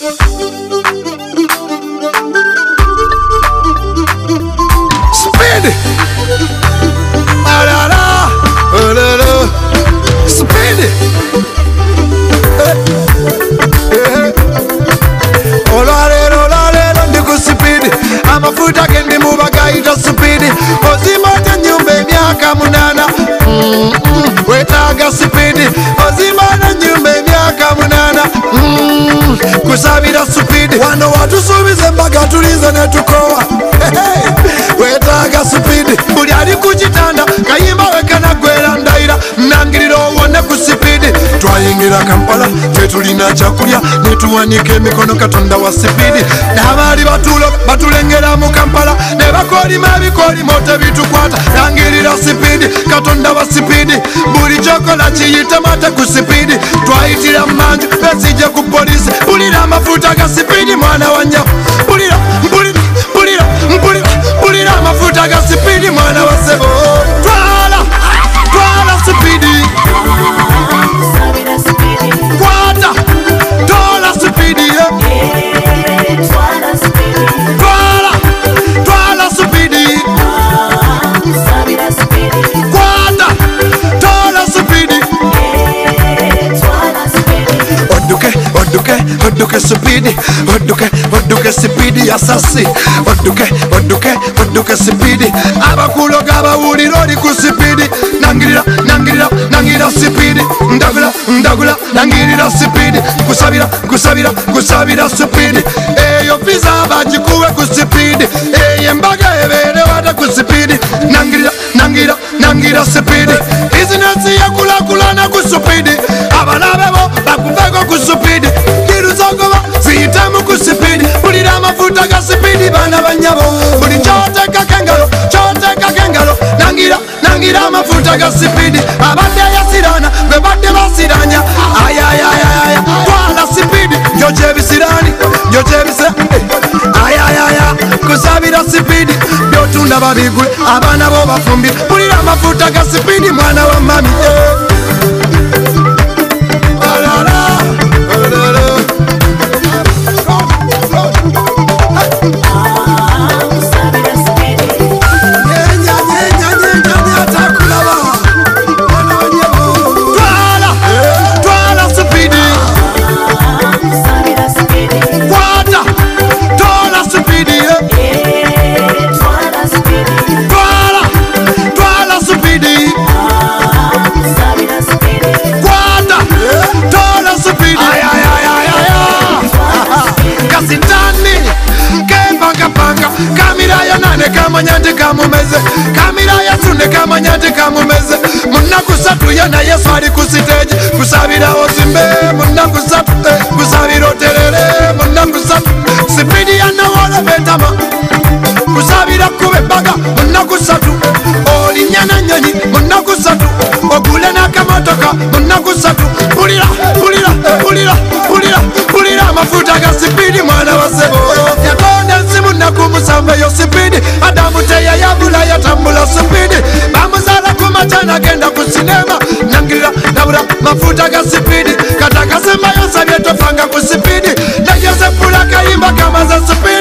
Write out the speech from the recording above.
Speed. Alala, alala. Speed. Olale, ndiku speed. Amafuta kendi mubagaita speed. Ozimata nyumba emyaka munana. Wetaga speed. Ozimata nyumba emyaka munana. Kusabira speed. Wano watusubize mbaga tulize netukowa. Wetaga speed. Buli ali kuchitanda kayimba wekana gwera ndaira. Nangiriro wone ku speed. Twayingira Kampala tetulina chakulya netuwanike emikono Katonda wa speed. N'abali batulo batulengera mu Kampala ne bakolima ebikolimo tebitukwata. Nangirira speed Katonda wa speed. Buli chokola kiyite mate ku speed. Twayitira manju besije ku polisi. Bulira amafuta ga speed mwana wa nyawo. Bulira amafuta ga speed mwana wa sebo. Twala speed. Kwata twala speed. Twala speed. Kwata twala speed. Oduke speed. Oduke speed ya sasi. Oduke speed. Abakuloga abawulira oli ku speed. Nangirira speed. Ndagula nangirira speed. Kusabira speed. Eyo visa bagikuwe ku speed. Embaga ebere wata ku speed. Nangirira speed. Business yakulakulana ku speed. Abalabe bo bakuveko ku speed. Kiruzogoba ziyitamu ku speed. Bulira amafuta ga speed bana banyabo. Buli kyoteka kengalo. Nangira amafuta ga speed. Abadde yasirana bwe badde basiranya. Ayayayaya twala speed. Njojebisirani ayayaya kusabira speed. Byotunda babigule abana bo bafumbi. Bulira amafuta ga speed mwana wa mami. Kamanyante kamumeze kamira yatune kamanyante kamumeze munakusatu yana Yesu ali ku stage kusabira ozimbe munakusatu kusabira oterere munakusatu sipidi yana wala betama kusabira kube baga munakusatu olinyana nyonyi munakusatu ogule na kamotoka munakusatu pulira amafuta ga sipidi mwana wa sebo yatonda simu nakumusambe yo sipidi Adamu teya yabula yatambula sipidi bamuzala kumachana genda ku sinema nangirira nabura mafuta ga sipidi kataka sema yosabye tofanga ku sipidi na Yosefu la kayimba kama za sipidi